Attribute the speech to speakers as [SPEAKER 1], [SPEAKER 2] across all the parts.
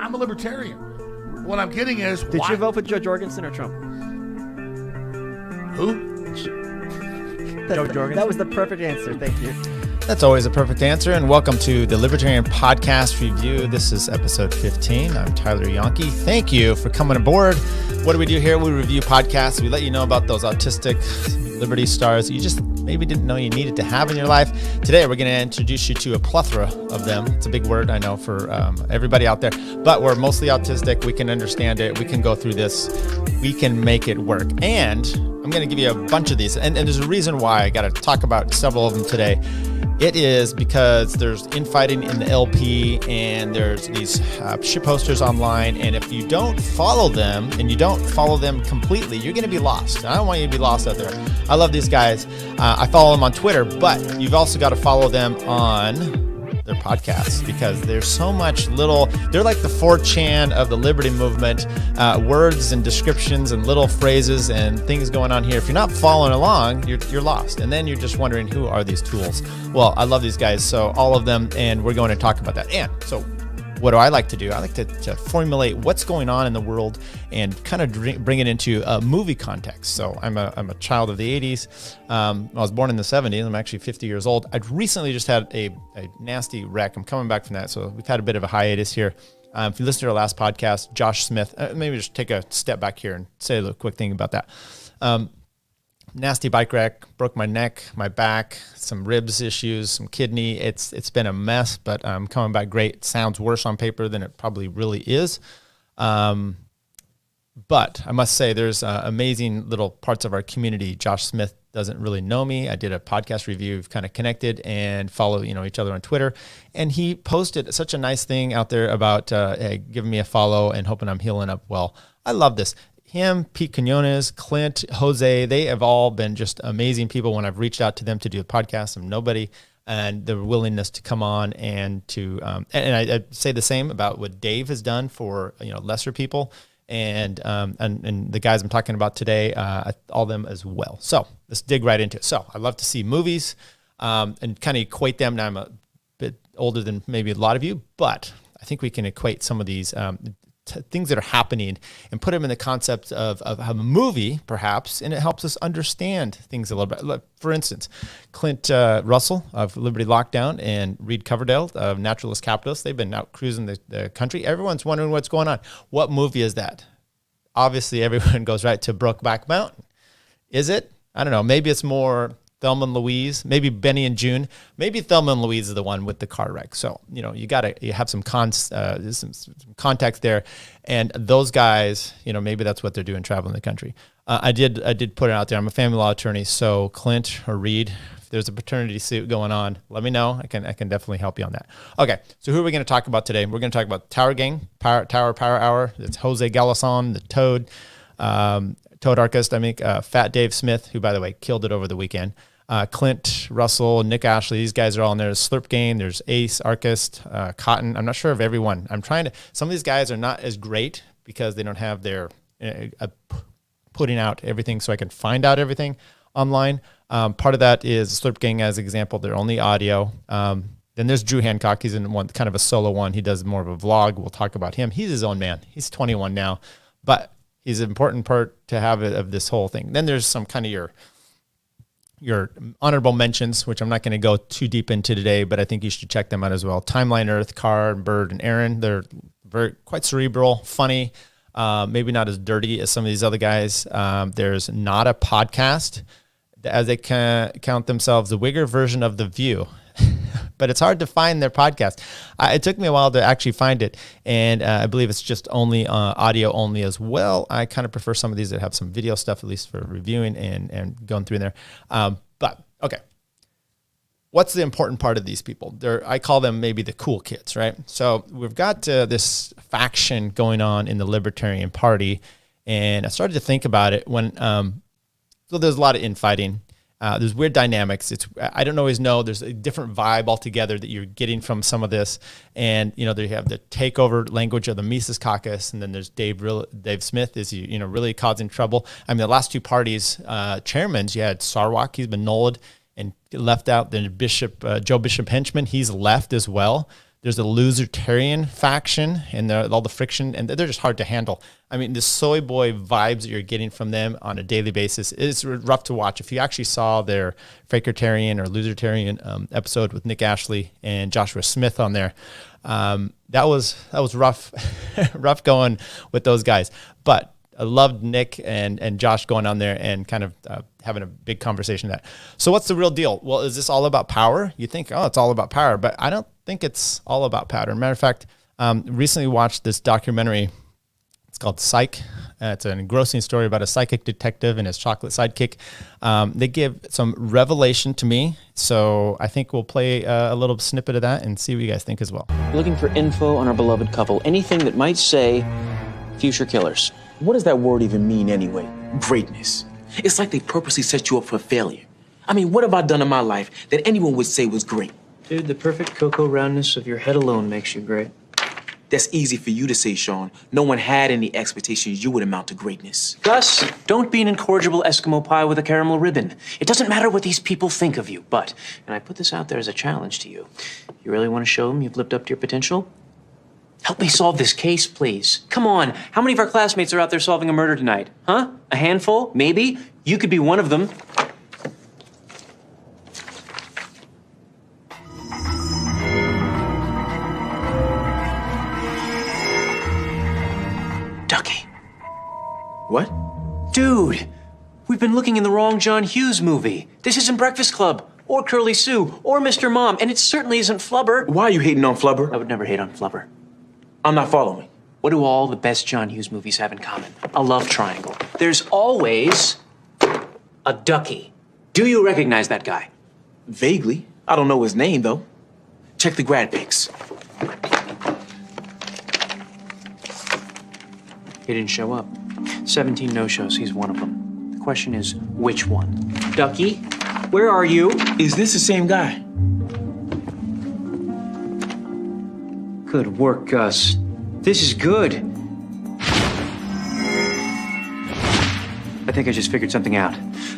[SPEAKER 1] I'm a libertarian. What I'm getting is,
[SPEAKER 2] Did you vote for Joe Jorgensen or Trump?
[SPEAKER 1] Who?
[SPEAKER 2] Joe Jorgensen. That was the perfect answer. Thank you.
[SPEAKER 3] That's always a perfect answer, and welcome to the Libertarian Podcast Review. This is episode 15. I'm Tyler Yonke. Thank you for coming aboard. What do we do here? We review podcasts. We let you know about those autistic Liberty stars that you just maybe didn't know you needed to have in your life. Today, we're going to introduce you to a plethora of them. It's a big word, I know, for everybody out there, but we're mostly autistic. We can understand it. We can go through this. We can make it work. And I'm going to give you a bunch of these, and there's a reason why I got to talk about several of them today. It is because there's infighting in the LP, and there's these shit posters online, and if you don't follow them, and you don't follow them completely, you're going to be lost. And I don't want you to be lost out there. I love these guys. I follow them on Twitter, but you've also got to follow them on their podcasts, because there's so much little, they're like the 4chan of the liberty movement, words and descriptions and little phrases and things going on here. If you're not following along, you're lost. And then you're just wondering, who are these tools? Well, I love these guys, so all of them, and we're going to talk about that. And so what do I like to do? I like to formulate what's going on in the world and kind of bring it into a movie context. So I'm a child of the 80s. I was born in the 70s. I'm actually 50 years old. I recently just had a nasty wreck. I'm coming back from that, so we've had a bit of a hiatus here. If you listen to our last podcast, Josh Smith, maybe just take a step back here and say a little quick thing about that. Nasty bike wreck, broke my neck, my back, some ribs issues, some kidney. It's been a mess, but I'm coming back great. It sounds worse on paper than it probably really is. But I must say, there's amazing little parts of our community. Josh Smith doesn't really know me. I did a podcast review. We've kind of connected and follow each other on Twitter. And he posted such a nice thing out there about giving me a follow and hoping I'm healing up well. I love this. Him, Pete Quinones, Clint, Jose, they have all been just amazing people when I've reached out to them to do a podcast. I'm nobody, and the willingness to come on and to, and I say the same about what Dave has done for, lesser people, and the guys I'm talking about today, all of them as well. So let's dig right into it. So I love to see movies, and kind of equate them. Now I'm a bit older than maybe a lot of you, but I think we can equate some of these, things that are happening and put them in the concept of a movie, perhaps, and it helps us understand things a little bit. Look, for instance, Clint Russell of Liberty Lockdown and Reed Coverdale of Naturalist Capitalists, they've been out cruising the country. Everyone's wondering what's going on. What movie is that? Obviously, everyone goes right to Brokeback Mountain. Is it? I don't know. Maybe it's more Thelma and Louise, maybe Benny and June. Maybe Thelma and Louise is the one with the car wreck. So, you have some context there. And those guys, maybe that's what they're doing traveling the country. I did put it out there. I'm a family law attorney. So Clint or Reed, if there's a paternity suit going on, let me know. I can definitely help you on that. Okay. So who are we going to talk about today? We're going to talk about Tower Gang, Tower Power Hour. It's Jose Galison, the Toad, Toad Archist, Fat Dave Smith, who, by the way, killed it over the weekend. Clint Russell, Nick Ashley, these guys are all in there. There's Slurpgang, there's Ace, Archist, Cotton. I'm not sure of everyone. Some of these guys are not as great because they don't have their putting out everything so I can find out everything online. Part of that is Slurpgang, as an example. They're only audio. Then there's Drew Hancock. He's in one kind of a solo one. He does more of a vlog. We'll talk about him. He's his own man. He's 21 now, but he's an important part to have of this whole thing. Then there's some kind of your honorable mentions, which I'm not going to go too deep into today, but I think you should check them out as well. Timeline Earth, Carr, Bird, and Aaron. They're quite cerebral, funny, maybe not as dirty as some of these other guys. There's Not a Podcast, as they count themselves, the Wigger version of The View. But it's hard to find their podcast. It took me a while to actually find it, and I believe it's just only audio only as well. I kind of prefer some of these that have some video stuff, at least for reviewing and going through in there. But okay, what's the important part of these people? I call them maybe the cool kids, right? So we've got this faction going on in the Libertarian Party, and I started to think about it when. So there's a lot of infighting. There's weird dynamics. I don't always know. There's a different vibe altogether that you're getting from some of this. And, they have the takeover language of the Mises Caucus. And then there's Dave Smith is, really causing trouble. The last two parties, chairmen, you had Sarwak. He's been nulled and left out. Then Joe Bishop Henchman, he's left as well. There's a Libertarian faction, and all the friction, and they're just hard to handle. I mean, the soy boy vibes that you're getting from them on a daily basis is rough to watch. If you actually saw their Fakertarian or Libertarian episode with Nick Ashley and Joshua Smith on there, that was rough, rough going with those guys. But I loved Nick and Josh going on there and kind of having a big conversation of that. So what's the real deal? Well, is this all about power? You think, oh, it's all about power, but I don't think it's all about power. Matter of fact, recently watched this documentary. It's called Psych. It's an engrossing story about a psychic detective and his chocolate sidekick. They give some revelation to me, so I think we'll play a little snippet of that and see what you guys think as well.
[SPEAKER 4] Looking for info on our beloved couple. Anything that might say future killers.
[SPEAKER 5] What does that word even mean anyway? Greatness. It's like they purposely set you up for failure. I mean, what have I done in my life that anyone would say was great?
[SPEAKER 4] Dude, the perfect cocoa roundness of your head alone makes you great.
[SPEAKER 5] That's easy for you to say, Sean. No one had any expectations you would amount to greatness.
[SPEAKER 4] Gus, don't be an incorrigible Eskimo pie with a caramel ribbon. It doesn't matter what these people think of you, but, and I put this out there as a challenge to you, you really want to show them you've lived up to your potential? Help me solve this case, please. Come on, how many of our classmates are out there solving a murder tonight? Huh? A handful? Maybe? You could be one of them. Ducky.
[SPEAKER 5] What?
[SPEAKER 4] Dude, we've been looking in the wrong John Hughes movie. This isn't Breakfast Club, or Curly Sue, or Mr. Mom, and it certainly isn't Flubber.
[SPEAKER 5] Why are you hating on Flubber?
[SPEAKER 4] I would never hate on Flubber.
[SPEAKER 5] I'm not following.
[SPEAKER 4] What do all the best John Hughes movies have in common? A love triangle. There's always a ducky. Do you recognize that guy?
[SPEAKER 5] Vaguely. I don't know his name, though. Check the grad pics.
[SPEAKER 4] He didn't show up. 17 no-shows, he's one of them. The question is, which one? Ducky, where are you?
[SPEAKER 5] Is this the same guy?
[SPEAKER 4] Good work, Gus. This is good. I think I just figured something out.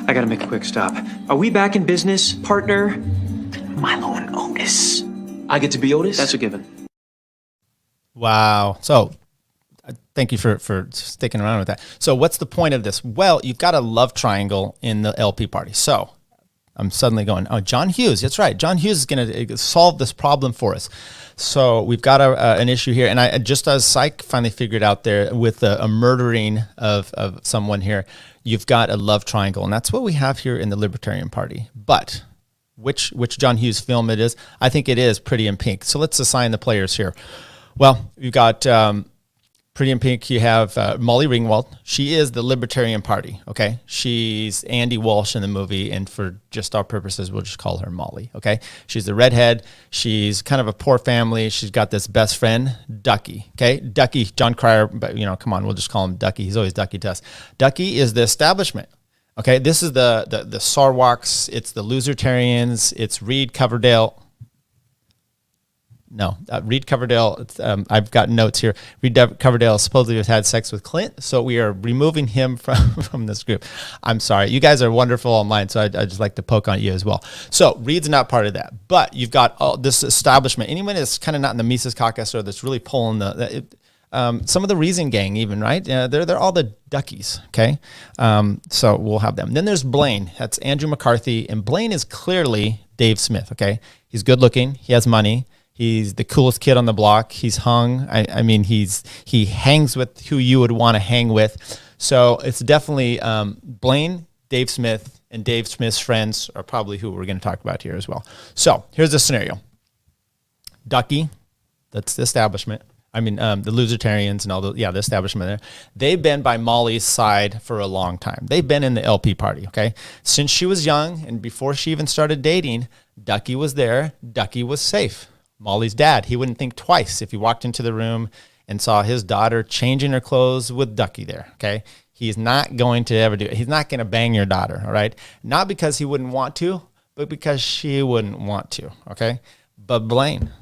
[SPEAKER 4] I gotta make a quick stop. Are we back in business, partner?
[SPEAKER 5] Milo and Otis. I get to be Otis?
[SPEAKER 4] That's a given.
[SPEAKER 3] Wow. So thank you for sticking around with that. So what's the point of this? Well, you've got a love triangle in the LP party. So I'm suddenly going, oh, John Hughes. That's right. John Hughes is going to solve this problem for us. So we've got an issue here. And I just as Psych finally figured out there with a murdering of someone here, you've got a love triangle. And that's what we have here in the Libertarian Party. But which John Hughes film it is, I think it is Pretty in Pink. So let's assign the players here. Well, you've got Pretty in Pink, you have Molly Ringwald. She is the Libertarian Party, okay? She's Andy Walsh in the movie, and for just our purposes, we'll just call her Molly, okay? She's the redhead. She's kind of a poor family. She's got this best friend, Ducky, okay? Ducky, John Cryer, but come on, we'll just call him Ducky. He's always Ducky to us. Ducky is the establishment, okay? This is the Sarwalks. It's the Libertarians. It's Reed Coverdale. No, Reed Coverdale, I've got notes here. Reed Coverdale supposedly has had sex with Clint, so we are removing him from this group. I'm sorry. You guys are wonderful online, so I just like to poke on you as well. So Reed's not part of that, but you've got all this establishment. Anyone that's kind of not in the Mises Caucus or that's really pulling some of the Reason Gang even, right? They're all the Duckies, okay? So we'll have them. Then there's Blaine. That's Andrew McCarthy, and Blaine is clearly Dave Smith, okay? He's good looking. He has money. He's the coolest kid on the block. He's hung. I mean, he hangs with who you would want to hang with. So it's definitely Blaine, Dave Smith, and Dave Smith's friends are probably who we're going to talk about here as well. So here's the scenario. Ducky, that's the establishment. I mean, the Libertarians and all the establishment there. They've been by Molly's side for a long time. They've been in the LP party, okay? Since she was young and before she even started dating, Ducky was there. Ducky was safe. Molly's dad, he wouldn't think twice if he walked into the room and saw his daughter changing her clothes with Ducky there, okay? He's not going to ever do it. He's not going to bang your daughter, all right? Not because he wouldn't want to, but because she wouldn't want to, okay? But Blaine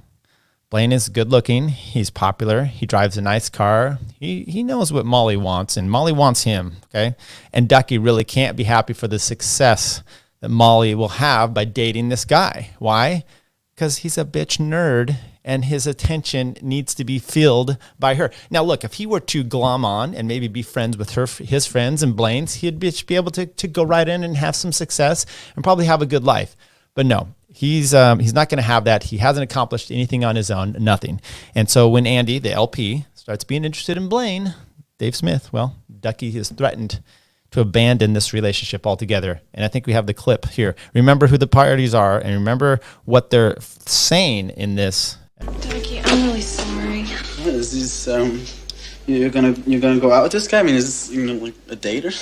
[SPEAKER 3] is good looking. He's popular. He drives a nice car. He knows what Molly wants, and Molly wants him, okay? And Ducky really can't be happy for the success that Molly will have by dating this guy. Why? Because he's a bitch nerd and his attention needs to be filled by her. Now, look, if he were to glom on and maybe be friends with his friends and Blaine's, he'd be able to go right in and have some success and probably have a good life. But no, he's not going to have that. He hasn't accomplished anything on his own, nothing. And so when Andy, the LP, starts being interested in Blaine, Dave Smith, well, Ducky has threatened to abandon this relationship altogether. And I think we have the clip here. Remember who the parties are and remember what they're saying in this.
[SPEAKER 6] Ducky, I'm really sorry.
[SPEAKER 7] What is this, you're gonna go out with this guy? I mean, is this, like a date or?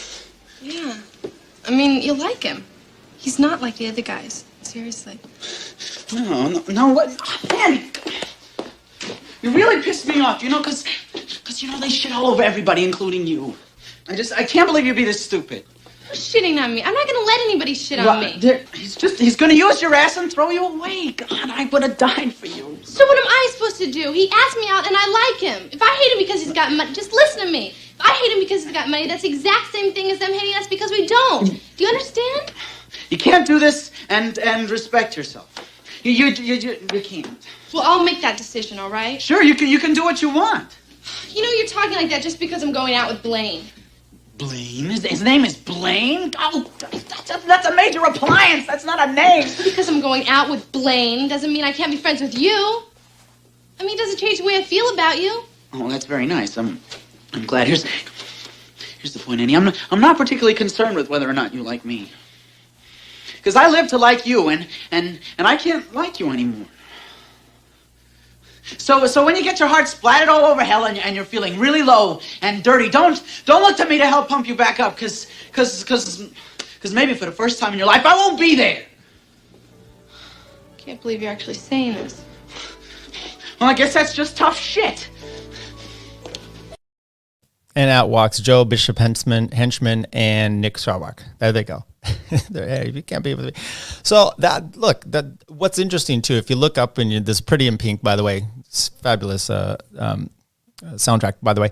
[SPEAKER 6] Yeah. I mean, you'll like him. He's not like the other guys. Seriously.
[SPEAKER 7] No, what? Man, you really pissed me off, because they shit all over everybody, including you. I can't believe you'd be this stupid.
[SPEAKER 6] Who's shitting on me? I'm not gonna let anybody shit on me.
[SPEAKER 7] He's gonna use your ass and throw you away. God, I would have died for you.
[SPEAKER 6] So what am I supposed to do? He asked me out and I like him. If I hate him because he's got money, just listen to me. If I hate him because he's got money, that's the exact same thing as them hating us because we don't. Do you understand?
[SPEAKER 7] You can't do this and respect yourself. You can't.
[SPEAKER 6] Well, I'll make that decision, all right?
[SPEAKER 7] Sure, you can do what you want.
[SPEAKER 6] You're talking like that just because I'm going out with Blaine.
[SPEAKER 7] Blaine? His name is Blaine? Oh, that's a major appliance. That's not a name.
[SPEAKER 6] Because I'm going out with Blaine doesn't mean I can't be friends with you. I mean, it doesn't change the way I feel about you.
[SPEAKER 7] Oh, that's very nice. I'm glad. Here's the point, Annie. I'm not particularly concerned with whether or not you like me. Because I live to like you, and I can't like you anymore. So when you get your heart splattered all over hell and you're feeling really low and dirty, don't look to me to help pump you back up, because maybe for the first time in your life I won't be there.
[SPEAKER 6] Can't believe you're actually saying this.
[SPEAKER 7] Well, I guess that's just tough shit.
[SPEAKER 3] And out walks Joe Bishop Henchman and Nick Strawbach. There they go. Hey, you can't be able to. So what's interesting too, if you look up and this Pretty in Pink, by the way, it's fabulous soundtrack, by the way.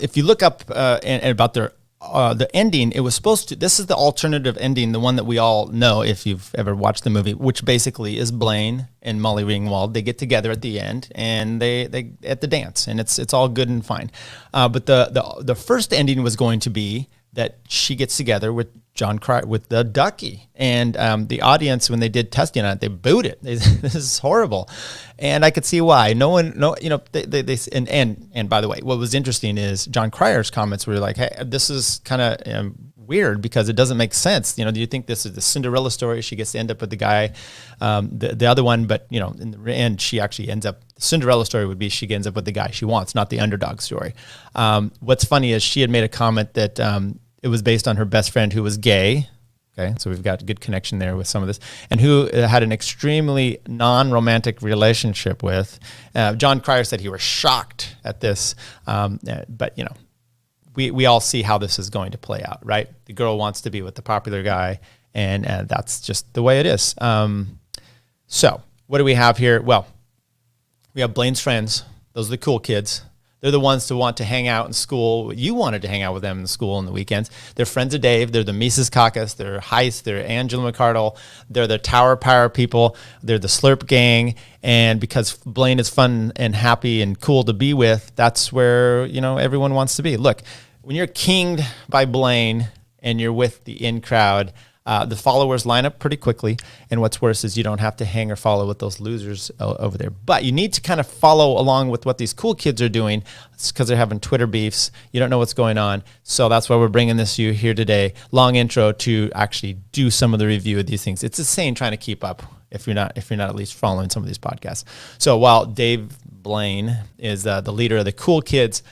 [SPEAKER 3] If you look up and about their the ending, it was supposed to. This is the alternative ending, the one that we all know if you've ever watched the movie, which basically is Blaine and Molly Ringwald. They get together at the end and they at the dance, and it's all good and fine. But the first ending was going to be that she gets together with John Cryer, with the Ducky, and the audience, when they did testing on it, they booed it. This is horrible, and I could see why. They and by the way, what was interesting is John Cryer's comments were like, "Hey, this is kind of weird because it doesn't make sense. Do you think this is the Cinderella story? She gets to end up with the guy, the other one, but in the end, she actually ends up. The Cinderella story would be she ends up with the guy she wants, not the underdog story. What's funny is she had made a comment that it was based on her best friend who was gay. Okay, so we've got a good connection there with some of this, and who had an extremely non-romantic relationship with. John Cryer said he was shocked at this, but we all see how this is going to play out, right? The girl wants to be with the popular guy, and that's just the way it is. So what do we have here? Well, we have Blaine's friends. Those are the cool kids. They're the ones who want to hang out in school. You wanted to hang out with them in school on the weekends. They're friends of Dave. They're the Mises Caucus. They're Heist. They're Angela McArdle. They're the Tower Power people. They're the Slurpgang. And because Blaine is fun and happy and cool to be with, that's where everyone wants to be. Look, when you're kinged by Blaine and you're with the in crowd, the followers line up pretty quickly, and what's worse is you don't have to hang or follow with those losers over there. But you need to kind of follow along with what these cool kids are doing. It's because they're having Twitter beefs. You don't know what's going on, so that's why we're bringing this to you here today. Long intro to actually do some of the review of these things. It's insane trying to keep up if you're not at least following some of these podcasts. So while Dave Blaine is the leader of the cool kids,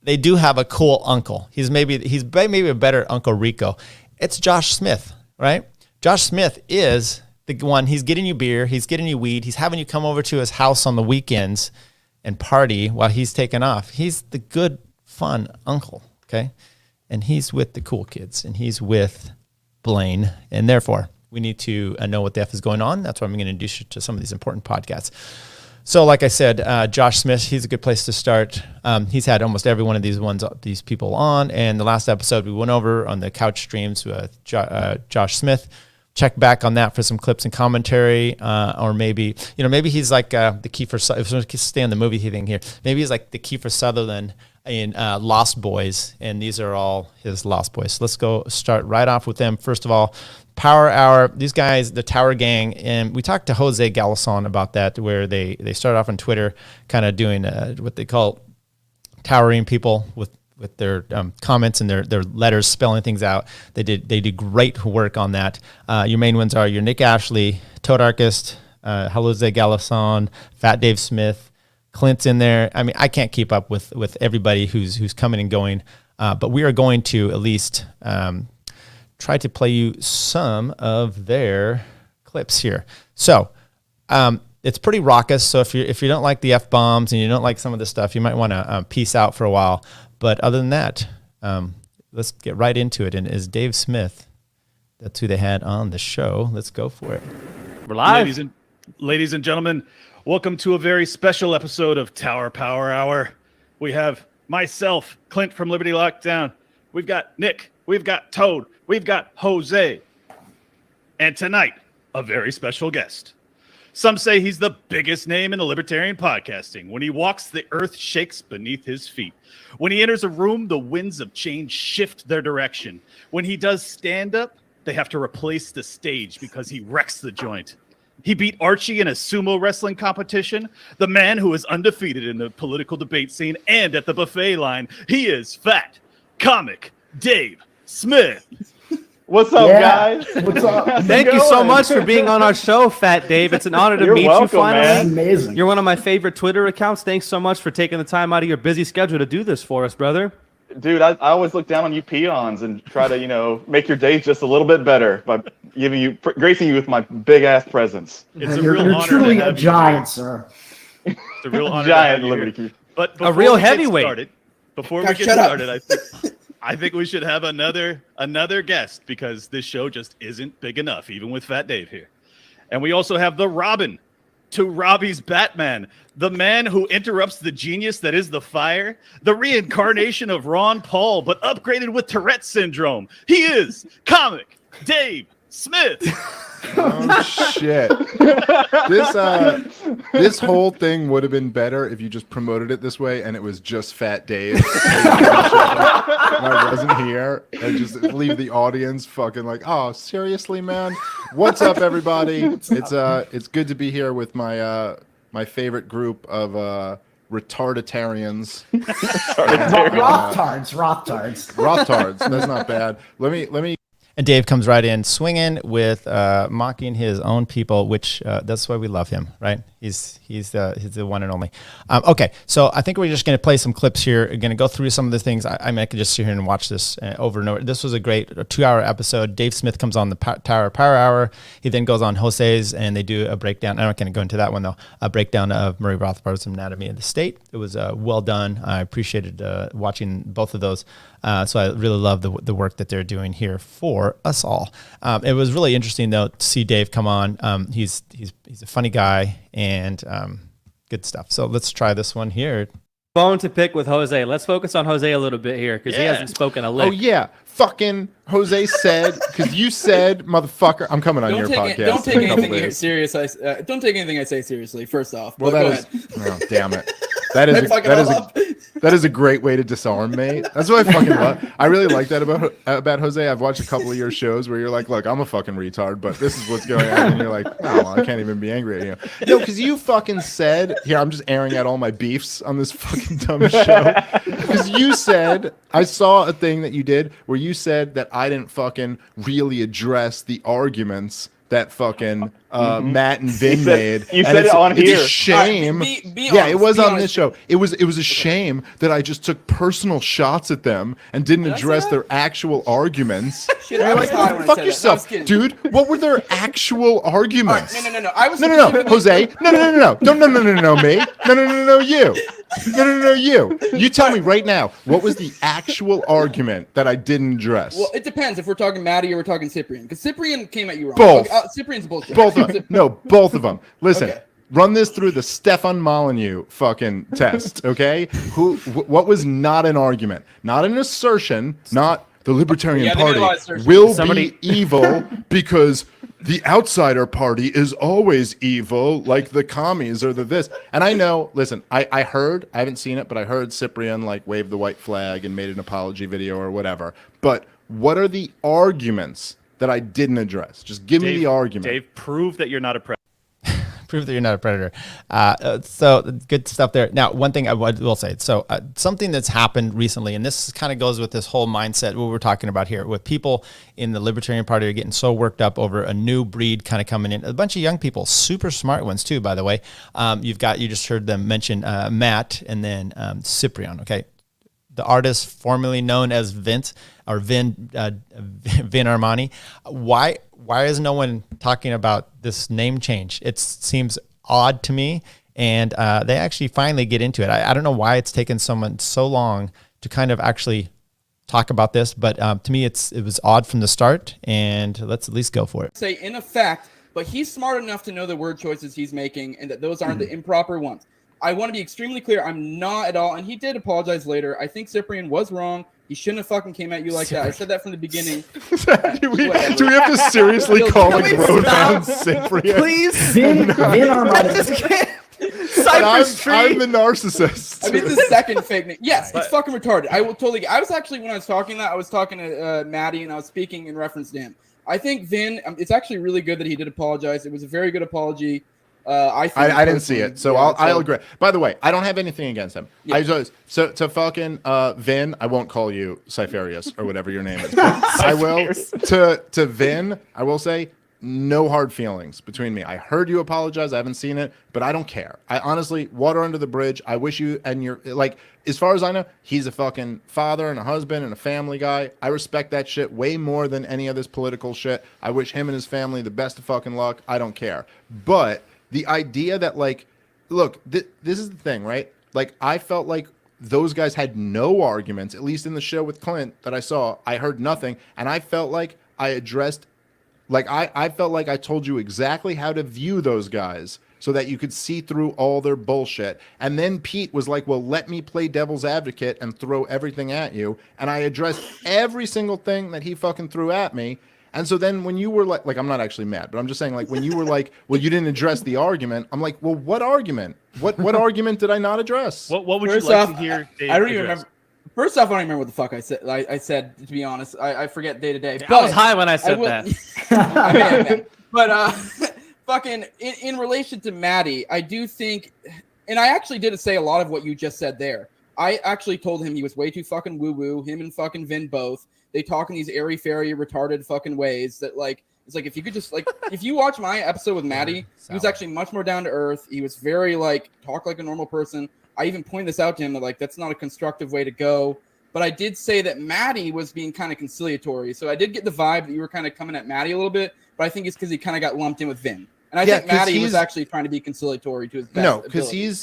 [SPEAKER 3] they do have a cool uncle. He's maybe a better Uncle Rico. It's Josh Smith. Right? Josh Smith is the one. He's getting you beer. He's getting you weed. He's having you come over to his house on the weekends and party while he's taking off. He's the good, fun uncle, okay? And he's with the cool kids, and he's with Blaine. And therefore, we need to know what the F is going on. That's why I'm going to introduce you to some of these important podcasts. So like I said, Josh Smith, he's a good place to start. He's had almost every one of these people on. And the last episode we went over on the couch streams with Josh Smith, check back on that for some clips and commentary, or maybe he's like the Kiefer. If we stay on the movie thing here, maybe he's like the Kiefer Sutherland in Lost Boys, and these are all his Lost Boys. So let's go start right off with them. First of all, Power Hour. These guys, the Tower Gang, and we talked to Jose Galison about that, where they started off on Twitter, kind of doing what they call towering people with their comments and their letters, spelling things out. They did great work on that. Your main ones are your Nick Ashley, Toadarchist, Jose Galison, Fat Dave Smith, Clint's in there. I mean, I can't keep up with everybody who's coming and going, but we are going to at least try to play you some of their clips here. So it's pretty raucous. So if you don't like the F-bombs and you don't like some of this stuff, you might want to peace out for a while. But other than that, let's get right into it. And is Dave Smith, that's who they had on the show. Let's go for it.
[SPEAKER 8] We're live. Ladies and gentlemen, welcome to a very special episode of Tower Power Hour. We have myself, Clint from Liberty Lockdown. We've got Nick. We've got Toad. We've got Jose. And tonight, a very special guest. Some say he's the biggest name in the libertarian podcasting. When he walks, the earth shakes beneath his feet. When he enters a room, the winds of change shift their direction. When he does stand-up, they have to replace the stage because he wrecks the joint. He beat Archie in a sumo wrestling competition. The man who is undefeated in the political debate scene and at the buffet line. He is Fat Comic Dave Smith.
[SPEAKER 9] What's up, guys?
[SPEAKER 10] What's up?
[SPEAKER 2] Thank you so much for being on our show, Fat Dave. It's an honor to meet you finally.
[SPEAKER 10] Man. Amazing.
[SPEAKER 2] You're one of my favorite Twitter accounts. Thanks so much for taking the time out of your busy schedule to do this for us, brother.
[SPEAKER 9] Dude, I always look down on you peons and try to, make your days just a little bit better by gracing you with my big ass presence.
[SPEAKER 8] It's a
[SPEAKER 10] you're
[SPEAKER 8] real honor
[SPEAKER 10] truly
[SPEAKER 8] to
[SPEAKER 10] a
[SPEAKER 8] have
[SPEAKER 10] giant,
[SPEAKER 8] you.
[SPEAKER 10] sir.
[SPEAKER 8] It's a real honor
[SPEAKER 9] Giant
[SPEAKER 8] to have you
[SPEAKER 9] Liberty
[SPEAKER 8] here.
[SPEAKER 9] Key.
[SPEAKER 8] But
[SPEAKER 2] A real heavyweight.
[SPEAKER 8] Before we get started, I think we should have another guest, because this show just isn't big enough, even with Fat Dave here. And we also have the Robin to Robbie's Batman, the man who interrupts the genius that is the fire, the reincarnation of Ron Paul, but upgraded with Tourette syndrome. He is Comic Dave Smith.
[SPEAKER 11] Oh shit! This whole thing would have been better if you just promoted it this way and it was just Fat Dave. And I wasn't here, and just leave the audience fucking like, oh, seriously, man? What's up, everybody? It's good to be here with my my favorite group of retarditarians. Rothtards. That's not bad. Let me.
[SPEAKER 3] And Dave comes right in swinging with mocking his own people, which that's why we love him, right? He's the one and only. Okay, so I think we're just going to play some clips here. We're going to go through some of the things. I mean, I could just sit here and watch this over and over. This was a great 2-hour episode. Dave Smith comes on the Tower Power Hour. He then goes on Jose's, and they do a breakdown. I'm not going to go into that one, though. A breakdown of Murray Rothbard's Anatomy of the State. It was well done. I appreciated watching both of those. So I really love the work that they're doing here for us all. It was really interesting, though, to see Dave come on. He's a funny guy and good stuff. So let's try this one here.
[SPEAKER 2] Bone to pick with Jose. Let's focus on Jose a little bit here, because he hasn't spoken a lick.
[SPEAKER 11] Oh yeah, fucking Jose said, because you said, motherfucker, I'm coming on your podcast.
[SPEAKER 12] Don't take anything serious. Don't take anything I say seriously. First off,
[SPEAKER 11] well,
[SPEAKER 12] go ahead.
[SPEAKER 11] Oh, damn it. That is a great way to disarm me. That's what I fucking love. I really like that about Jose. I've watched a couple of your shows where you're like, look, I'm a fucking retard, but this is what's going on. And you're like, oh, I can't even be angry at you. No, because you fucking said, here, I'm just airing out all my beefs on this fucking dumb show. Because you said, I saw a thing that you did where you said that I didn't fucking really address the arguments that fucking Matt and Vin made.
[SPEAKER 9] You said it on here.
[SPEAKER 11] It's a shame. It was on this show. It was a shame that I just took personal shots at them and didn't address their actual arguments.
[SPEAKER 12] Shit, I was high when I
[SPEAKER 11] fuck
[SPEAKER 12] said
[SPEAKER 11] yourself,
[SPEAKER 12] that.
[SPEAKER 11] dude. What were their actual arguments?
[SPEAKER 12] No. I was
[SPEAKER 11] No, Jose. No. Don't no me. No, you. No, you. You tell me right now, what was the actual argument that I didn't address?
[SPEAKER 12] Well, it depends if we're talking Maddie or we're talking Cyprian. Because Cyprian came at you wrong.
[SPEAKER 11] Both.
[SPEAKER 12] Cyprian's bullshit.
[SPEAKER 11] Both of them. No, both of them. Listen.
[SPEAKER 12] Okay.
[SPEAKER 11] Run this through the Stefan Molyneux fucking test, okay? What was not an argument? Not an assertion, not the Libertarian Party will be evil because the outsider party is always evil, like the commies or the this. And I know, listen, I heard, I haven't seen it, but I heard Cyprian like wave the white flag and made an apology video or whatever. But what are the arguments that I didn't address? Just give me the argument.
[SPEAKER 2] Dave, prove that you're not a predator.
[SPEAKER 3] Prove that you're not a predator. So good stuff there. Now, one thing I will say, so something that's happened recently, and this kind of goes with this whole mindset, what we're talking about here, with people in the Libertarian Party are getting so worked up over a new breed kind of coming in. A bunch of young people, super smart ones too, by the way. You just heard them mention Matt and then Cyprian, okay? The artist formerly known as Vin Armani. Why is no one talking about this name change? It seems odd to me, and they actually finally get into it. I don't know why it's taken someone so long to kind of actually talk about this, but to me it was odd from the start, and let's at least go for it.
[SPEAKER 12] Say in effect, but he's smart enough to know the word choices he's making and that those aren't the improper ones. I want to be extremely clear. I'm not at all, and he did apologize later. I think Cyprian was wrong. He shouldn't have fucking came at you like that. I said that from the beginning.
[SPEAKER 11] do we have to seriously call a grown man Cyprian?
[SPEAKER 2] Please.
[SPEAKER 12] Vin
[SPEAKER 2] I just can't.
[SPEAKER 11] I'm the narcissist.
[SPEAKER 12] I mean, the second fake name. Yes, it's fucking retarded. I will totally. I was actually, when I was talking that, I was talking to Maddie, and I was speaking in reference to him. I think Vin. It's actually really good that he did apologize. It was a very good apology.
[SPEAKER 11] I didn't see it, so yeah, I'll agree. By the way, I don't have anything against him. Yeah. So to fucking Vin, I won't call you Cypherius or whatever your name is. But I will to Vin. I will say no hard feelings between me. I heard you apologize. I haven't seen it, but I don't care. I honestly, water under the bridge. I wish you and your like. As far as I know, he's a fucking father and a husband and a family guy. I respect that shit way more than any of this political shit. I wish him and his family the best of fucking luck. I don't care, but the idea that, like, look, this is the thing, right? Like, I felt like those guys had no arguments, at least in the show with Clint that I saw. I heard nothing, and I felt like I addressed, like, I felt like I told you exactly how to view those guys so that you could see through all their bullshit. And then Pete was like, well, let me play devil's advocate and throw everything at you. And I addressed every single thing that he fucking threw at me. And so then when you were like, I'm not actually mad, but I'm just saying, like, when you were like, well, you didn't address the argument. I'm like, well, what argument? What argument did I not address?
[SPEAKER 2] What would you like to hear Dave
[SPEAKER 12] I don't even
[SPEAKER 2] address?
[SPEAKER 12] remember. First off, I don't remember what the fuck I said. I said, to be honest, I forget day to day.
[SPEAKER 2] I was high when I said that.
[SPEAKER 12] But fucking in relation to Maddie, I do think, and I actually did say a lot of what you just said there. I actually told him he was way too fucking woo-woo, him and fucking Vin both. They talk in these airy-fairy, retarded fucking ways that, like, it's like, if you could just, like, if you watch my episode with Maddie, he was actually much more down to earth. He was very, like, talk like a normal person. I even pointed this out to him that, like, that's not a constructive way to go. But I did say that Maddie was being kind of conciliatory. So I did get the vibe that you were kind of coming at Maddie a little bit, but I think it's because he kind of got lumped in with Vin. And I think Maddie was actually trying to be conciliatory to his best
[SPEAKER 11] No, because
[SPEAKER 12] ability.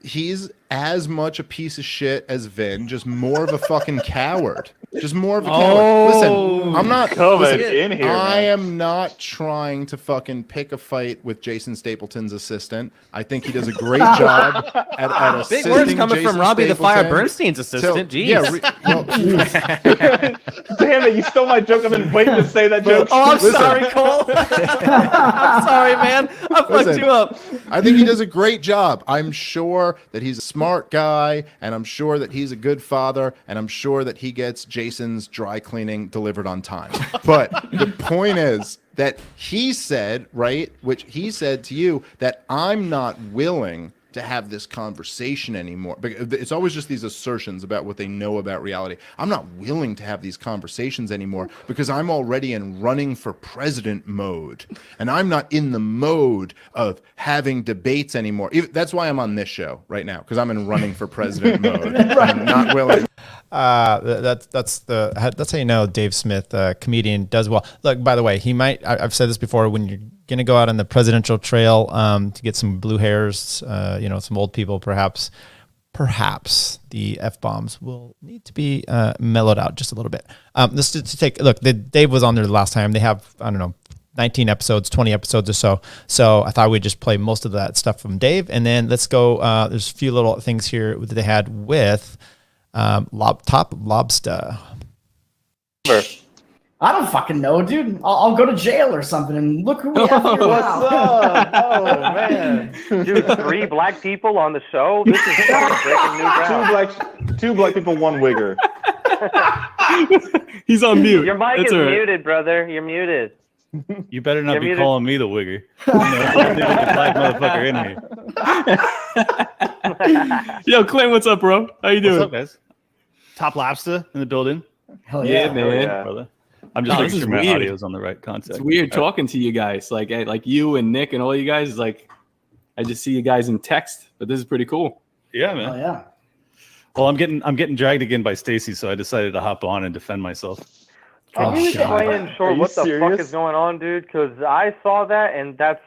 [SPEAKER 11] he's as much a piece of shit as Vin, just more of a fucking coward. Just more of a coward. Listen, I'm not
[SPEAKER 9] in here.
[SPEAKER 11] I am not trying to fucking pick a fight with Jason Stapleton's assistant. I think he does a great job at assisting.
[SPEAKER 2] Big words coming
[SPEAKER 11] Jason
[SPEAKER 2] from Robbie the
[SPEAKER 11] Stapleton.
[SPEAKER 2] Fire Bernstein's assistant. Jeez.
[SPEAKER 9] Damn it, you stole my joke. I've been waiting to say that joke.
[SPEAKER 2] Oh, I'm sorry, Cole. I'm sorry, man. I fucked you up.
[SPEAKER 11] I think he does a great job. I'm sure that he's a smart guy, and I'm sure that he's a good father, and I'm sure that he gets Jason's dry cleaning delivered on time. But the point is that he said, right, which he said to you, that I'm not willing to have this conversation anymore. It's always just these assertions about what they know about reality. I'm not willing to have these conversations anymore because I'm already in running for president mode, and I'm not in the mode of having debates anymore. That's why I'm on this show right now, because I'm in running for president mode. I'm not willing.
[SPEAKER 3] That's how you know Dave Smith, comedian, does well. Look, by the way, he might. I've said this before. When you're gonna go out on the presidential trail to get some blue hairs, some old people, perhaps the F-bombs will need to be mellowed out just a little bit. This to take look. Dave was on there the last time. They have 19 episodes, 20 episodes or so. So I thought we'd just play most of that stuff from Dave, and then let's go. There's a few little things here that they had with. Top Lobster.
[SPEAKER 10] I don't fucking know, dude. I'll go to jail or something and look who we have here now.
[SPEAKER 9] What's up? Oh, man.
[SPEAKER 13] Dude, 3 black people on the show? This is breaking new ground.
[SPEAKER 9] Two black people, 1 wigger.
[SPEAKER 2] He's on mute.
[SPEAKER 13] Your mic
[SPEAKER 2] That's
[SPEAKER 13] is
[SPEAKER 2] all right.
[SPEAKER 13] muted, brother. You're muted.
[SPEAKER 8] You better not
[SPEAKER 13] You're
[SPEAKER 8] be
[SPEAKER 13] muted.
[SPEAKER 8] calling me the wigger. There's a black motherfucker in here.
[SPEAKER 2] Yo, Clint, what's up, bro? How you doing?
[SPEAKER 8] What's up, guys? Top Lobster in the building.
[SPEAKER 10] Hell
[SPEAKER 2] Yeah,
[SPEAKER 10] yeah.
[SPEAKER 2] man.
[SPEAKER 9] yeah.
[SPEAKER 8] Brother. I'm just
[SPEAKER 14] No,
[SPEAKER 8] making
[SPEAKER 14] this
[SPEAKER 8] sure
[SPEAKER 14] is
[SPEAKER 8] my
[SPEAKER 14] weird.
[SPEAKER 8] audio's on the right context.
[SPEAKER 14] It's weird talking to you guys, like you and Nick and all you guys. Like, I just see you guys in text, but this is pretty cool.
[SPEAKER 8] Yeah, man.
[SPEAKER 10] Oh yeah.
[SPEAKER 8] Well, I'm getting dragged again by Stacy, so I decided to hop on and defend myself.
[SPEAKER 13] Can you explain in
[SPEAKER 9] Are
[SPEAKER 13] short
[SPEAKER 9] you
[SPEAKER 13] what the fuck
[SPEAKER 9] serious?
[SPEAKER 13] is going on, dude? Because I saw that, and that's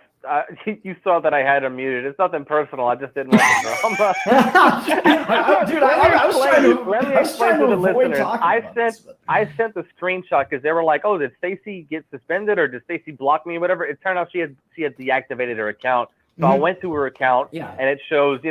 [SPEAKER 13] you saw that I had him muted. It's nothing personal. I just didn't want the drama.
[SPEAKER 10] Dude, I was trying to.
[SPEAKER 13] Let me
[SPEAKER 10] I was
[SPEAKER 13] explain
[SPEAKER 10] trying
[SPEAKER 13] to the
[SPEAKER 10] avoid
[SPEAKER 13] listeners.
[SPEAKER 10] talking about this, but-
[SPEAKER 13] I sent the screenshot because they were like, "Oh, did Stacy get suspended or did Stacy block me or whatever?" It turned out she had deactivated her account. So I went to her account,
[SPEAKER 10] Yeah.
[SPEAKER 13] and it shows,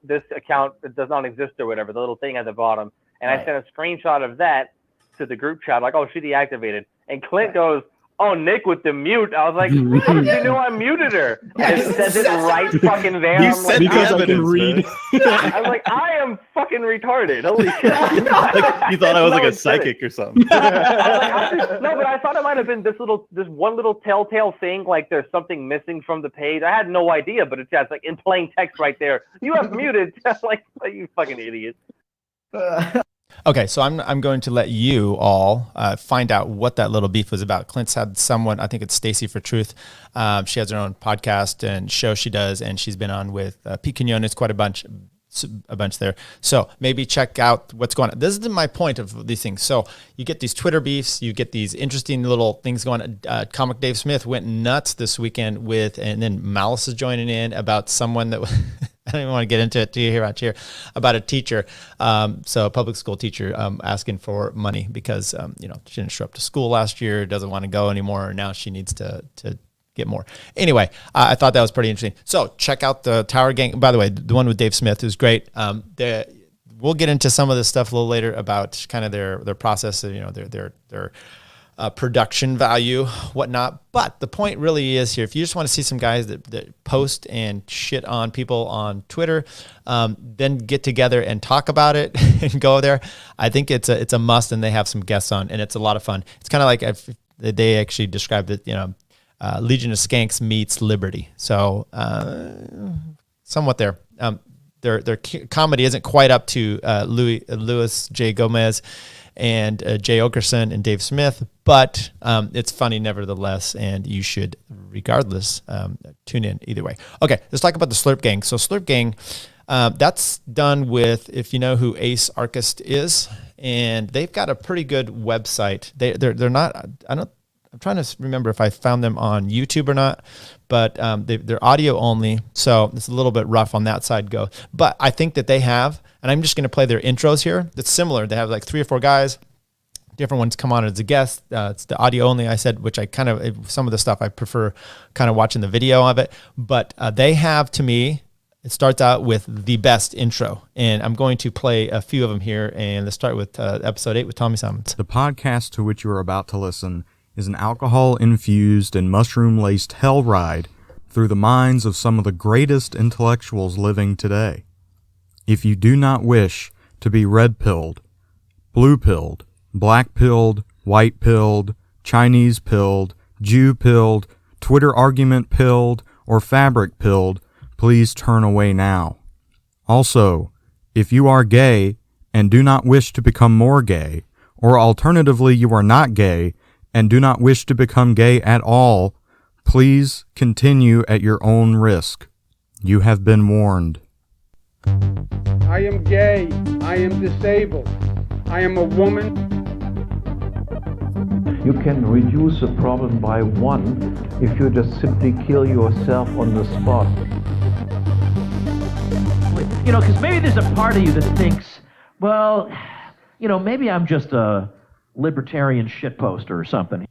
[SPEAKER 13] this account does not exist or whatever, the little thing at the bottom. And I
[SPEAKER 10] Right.
[SPEAKER 13] sent a screenshot of that to the group chat, like, "Oh, she deactivated." And Clint goes, "Oh, Nick with the mute." I was like, "How did you know I muted her?"
[SPEAKER 10] Yeah,
[SPEAKER 13] And it says it right fucking there.
[SPEAKER 8] You
[SPEAKER 13] I'm
[SPEAKER 8] said
[SPEAKER 13] like,
[SPEAKER 14] Because I can
[SPEAKER 8] evidence,
[SPEAKER 14] read.
[SPEAKER 8] man.
[SPEAKER 13] I'm like, I am fucking retarded. Holy shit.
[SPEAKER 8] Like, you thought I was like a psychic or something.
[SPEAKER 13] No, but I thought it might have been this one little telltale thing, like there's something missing from the page. I had no idea, but it's like in plain text right there. You have muted. Like, you fucking idiot.
[SPEAKER 3] Okay, so I'm going to let you all find out what that little beef was about. Clint's had someone, I think it's Stacy for Truth. She has her own podcast and show she does, and she's been on with Pete Quinones quite a bunch there. So maybe check out what's going on. This is my point of these things. So you get these Twitter beefs, you get these interesting little things going on. Comic Dave Smith went nuts this weekend and then Malice is joining in about someone that I don't even want to get into it here about a teacher. So a public school teacher asking for money because, she didn't show up to school last year, doesn't want to go anymore. And now she needs to get more. Anyway, I thought that was pretty interesting. So check out the Tower Gang. By the way, the one with Dave Smith is great. We'll get into some of this stuff a little later about kind of their process, their production value, whatnot. But the point really is here, if you just want to see some guys that post and shit on people on Twitter, then get together and talk about it and go there. I think it's a must, and they have some guests on, and it's a lot of fun. It's kind of like they actually described it, Legion of Skanks meets Liberty. So somewhat there. Their comedy isn't quite up to Louis J. Gomez and Jay Okerson and Dave Smith, but it's funny nevertheless, and you should, regardless, tune in either way. Okay, let's talk about the Slurpgang. So Slurpgang, that's done with, if you know who Ace Archist is, and they've got a pretty good website. They're not, I'm trying to remember if I found them on YouTube or not, but they're audio only, so it's a little bit rough on that side go. But I think that they have, and I'm just going to play their intros here. That's similar. They have like 3 or 4 guys. Different ones come on as a guest. It's the audio only, I said, which I kind of, some of the stuff I prefer kind of watching the video of it. But they have, to me, it starts out with the best intro. And I'm going to play a few of them here. And let's start with episode 8 with Tommy Simons.
[SPEAKER 15] The podcast to which you are about to listen is an alcohol-infused and mushroom-laced hell ride through the minds of some of the greatest intellectuals living today. If you do not wish to be red-pilled, blue-pilled, black-pilled, white-pilled, Chinese-pilled, Jew-pilled, Twitter argument-pilled, or fabric-pilled, please turn away now. Also, if you are gay and do not wish to become more gay, or alternatively you are not gay and do not wish to become gay at all, please continue at your own risk. You have been warned.
[SPEAKER 16] I am gay. I am disabled. I am a woman.
[SPEAKER 17] You can reduce a problem by 1 if you just simply kill yourself on the spot.
[SPEAKER 18] Because maybe there's a part of you that thinks, well, maybe I'm just a libertarian shitposter or something.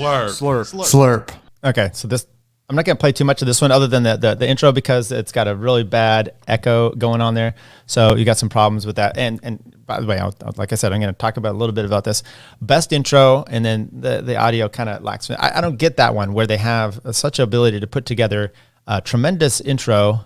[SPEAKER 3] Slurp. Okay, so this I'm not going to play too much of this one other than the intro because it's got a really bad echo going on there. So you got some problems with that. And by the way, like I said, I'm going to talk about a little bit about this. Best intro, and then the audio kind of lacks. I don't get that one where they have such ability to put together a tremendous intro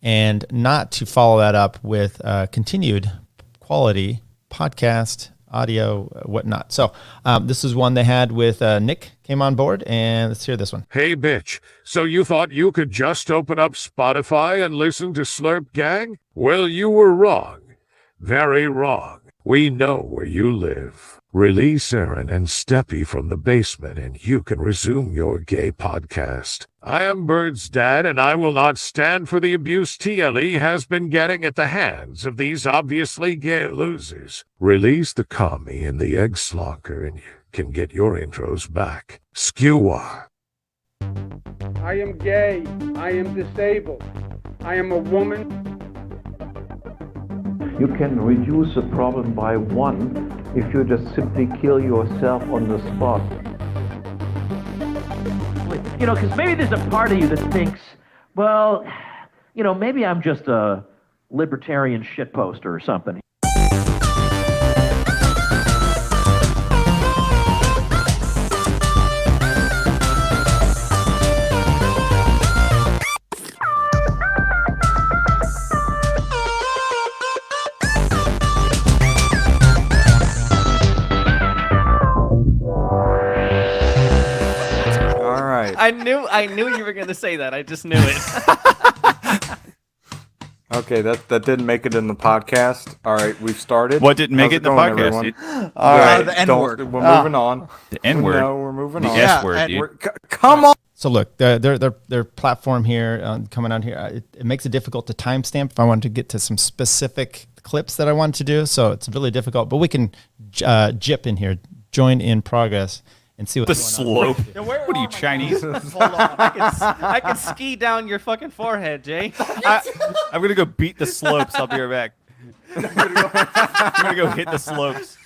[SPEAKER 3] and not to follow that up with continued quality podcast audio, whatnot. So this is one they had with Nick came on board, and let's hear this one.
[SPEAKER 19] Hey, bitch. So you thought you could just open up Spotify and listen to Slurpgang? Well, you were wrong. Very wrong. We know where you live. Release Aaron and Steppy from the basement, and you can resume your gay podcast. I am Bird's dad, and I will not stand for the abuse TLE has been getting at the hands of these obviously gay losers. Release the commie and the egg slonker, and you can get your intros back. Skewer.
[SPEAKER 16] I am gay. I am disabled. I am a woman.
[SPEAKER 17] You can reduce the problem by one if you just simply kill yourself on the spot.
[SPEAKER 18] You know, because maybe there's a part of you that thinks, well, you know, maybe I'm just a libertarian shitposter or something.
[SPEAKER 2] I knew you were going to say that. I just knew it.
[SPEAKER 20] Okay, that didn't make it in the podcast. All right, we've started.
[SPEAKER 8] What didn't make it in the podcast,
[SPEAKER 20] everyone?
[SPEAKER 8] dude?
[SPEAKER 20] All right,
[SPEAKER 8] the N-word.
[SPEAKER 20] We're moving on.
[SPEAKER 8] The N-word.
[SPEAKER 20] No, we're moving
[SPEAKER 8] The
[SPEAKER 20] on.
[SPEAKER 8] S-word, dude.
[SPEAKER 20] Come on.
[SPEAKER 3] So look, their platform here coming on here, it makes it difficult to timestamp if I wanted to get to some specific clips that I wanted to do. So it's really difficult, but we can jip in here, join in progress, and see what's
[SPEAKER 8] the
[SPEAKER 3] going
[SPEAKER 8] slope.
[SPEAKER 3] on.
[SPEAKER 8] What are you, Chinese?
[SPEAKER 2] Hold on. I can ski down your fucking forehead, Jay.
[SPEAKER 8] I'm going to go beat the slopes. I'll be right back. I'm going to go hit the slopes.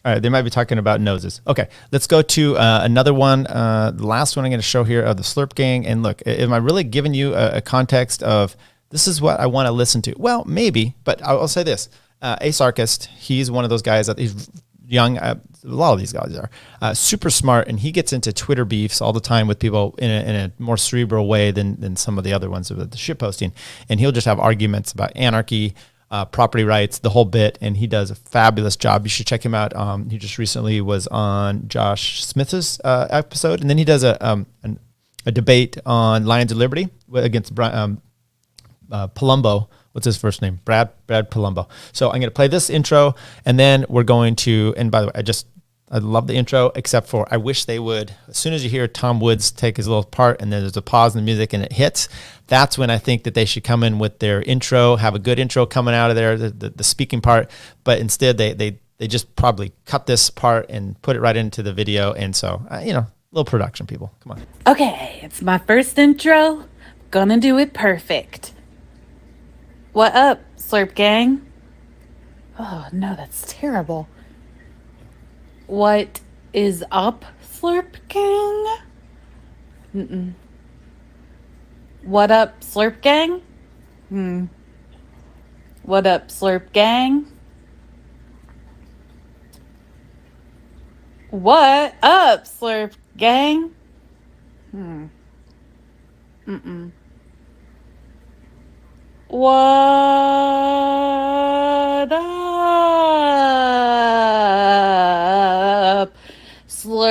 [SPEAKER 3] All right, they might be talking about noses. Okay, let's go to another one. The last one I'm going to show here of the Slurpgang. And look, am I really giving you a context of this is what I want to listen to? Well, maybe, but I'll say this. Asarchist, he's one of those guys that he's young. A lot of these guys are super smart, and he gets into Twitter beefs all the time with people in a more cerebral way than some of the other ones with the shit posting. And he'll just have arguments about anarchy, property rights, the whole bit, and he does a fabulous job. You should check him out. He just recently was on Josh Smith's episode, and then he does a debate on Lions of Liberty against Palumbo. What's his first name? Brad Palumbo. So I'm going to play this intro, and then we're going to, and by the way, I love the intro, except for I wish they would, as soon as you hear Tom Woods take his little part and then there's a pause in the music and it hits, that's when I think that they should come in with their intro, have a good intro coming out of there, the speaking part, but instead they just probably cut this part and put it right into the video, and so, little production, people. Come on.
[SPEAKER 21] Okay, it's my first intro. Gonna do it perfect. What up, Slurpgang? Oh, no, that's terrible. What is up, Slurpgang? Mm-mm. What up, Slurpgang? What up, Slurpgang? What up, Slurpgang? Mm-mm. What up, Slurpgang?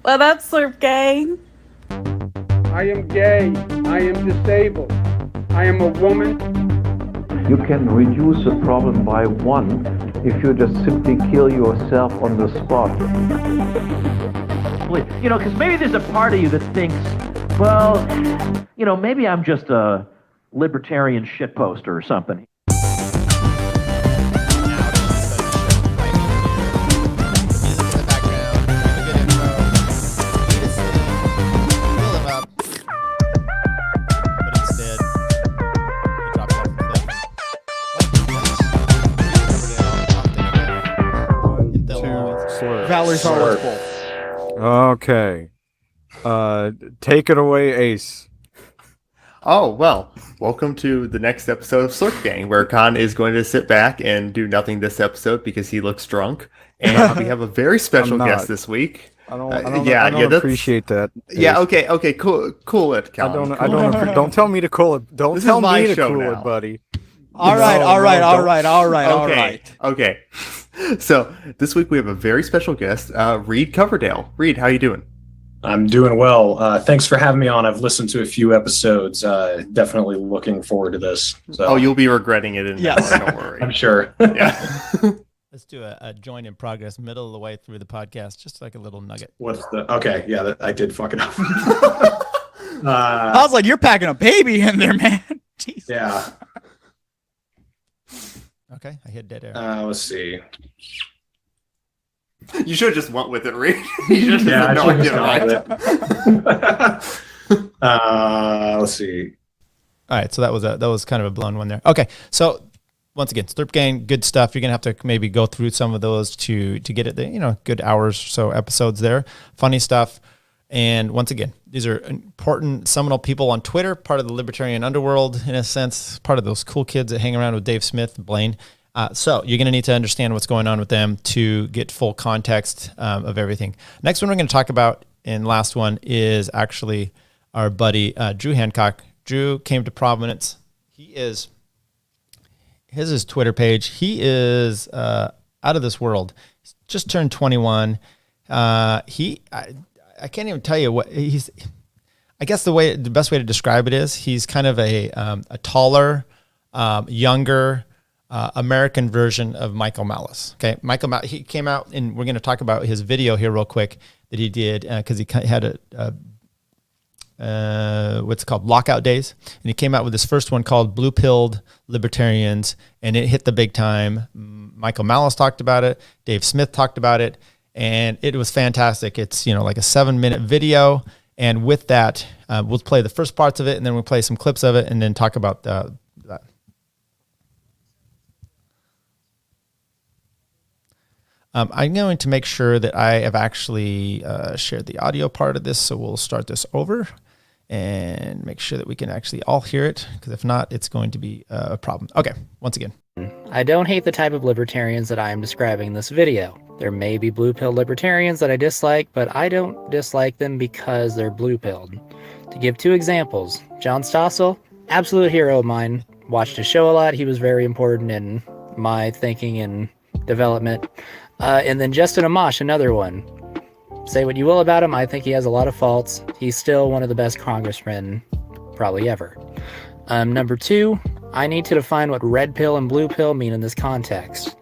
[SPEAKER 21] What up, Slurpgang?
[SPEAKER 16] I am gay. I am disabled. I am a woman.
[SPEAKER 17] You can reduce the problem by one if you just simply kill yourself on the spot.
[SPEAKER 18] You know, because maybe there's a part of you that thinks, well, you know, maybe I'm just a libertarian shitposter or something.
[SPEAKER 1] calories are full.
[SPEAKER 20] Okay. Take it away, Ace.
[SPEAKER 22] Oh, well, welcome to the next episode of Slurpgang, where Khan is going to sit back and do nothing this episode because he looks drunk. And we have a very special guest this week.
[SPEAKER 20] I don't appreciate that.
[SPEAKER 22] Yeah, okay, cool it, Cal.
[SPEAKER 20] Don't tell me to cool it. Don't tell me to cool it, buddy.
[SPEAKER 1] All right.
[SPEAKER 22] Okay. So this week we have a very special guest, Reed Coverdale. Reed, how you doing?
[SPEAKER 23] I'm doing well. Thanks for having me on. I've listened to a few episodes. Definitely looking forward to this. So.
[SPEAKER 22] Oh, you'll be regretting it in an hour, don't worry.
[SPEAKER 23] I'm sure.
[SPEAKER 22] Yeah.
[SPEAKER 3] Let's do a join in progress middle of the way through the podcast, just like a little nugget.
[SPEAKER 23] Okay, yeah, I did fuck it up.
[SPEAKER 1] I was like, you're packing a baby in there, man. Jeez.
[SPEAKER 23] Yeah.
[SPEAKER 3] Okay, I hit dead air.
[SPEAKER 23] Let's see.
[SPEAKER 22] You should have just went with it, Reed. You should have no idea, right?
[SPEAKER 23] Let's see.
[SPEAKER 3] All right, so that was kind of a blown one there. Okay, so once again, Slurpgang, good stuff. You're gonna have to maybe go through some of those to get it. Good hours or so episodes there. Funny stuff. And once again, these are important seminal people on Twitter, part of the libertarian underworld in a sense, part of those cool kids that hang around with Dave Smith, Blaine. So you're going to need to understand what's going on with them to get full context of everything. Next one we're going to talk about, and last one, is actually our buddy Drew Hancock. Drew came to prominence. Here's his Twitter page. He is out of this world. He's just turned 21. I can't even tell you what he's. I guess the best way to describe it is he's kind of a taller, younger. American version of Michael Malice. Okay, he came out, and we're going to talk about his video here real quick that he did because he had what's it called, Lockoutdays, and he came out with his first one called Blue Pilled Libertarians, and it hit the big time. Michael Malice talked about it. Dave Smith talked about it, and it was fantastic. It's like a 7-minute video, and with that, we'll play the first parts of it, and then we'll play some clips of it, and then talk about that. I'm going to make sure that I have actually shared the audio part of this, so we'll start this over and make sure that we can actually all hear it, because if not, it's going to be a problem. Okay, once again.
[SPEAKER 24] I don't hate the type of libertarians that I am describing in this video. There may be blue-pilled libertarians that I dislike, but I don't dislike them because they're blue-pilled. To give 2 examples, John Stossel, absolute hero of mine, watched his show a lot. He was very important in my thinking and development. And then Justin Amash, another one. Say what you will about him, I think he has a lot of faults. He's still one of the best congressmen probably ever. Number 2, I need to define what red pill and blue pill mean in this context.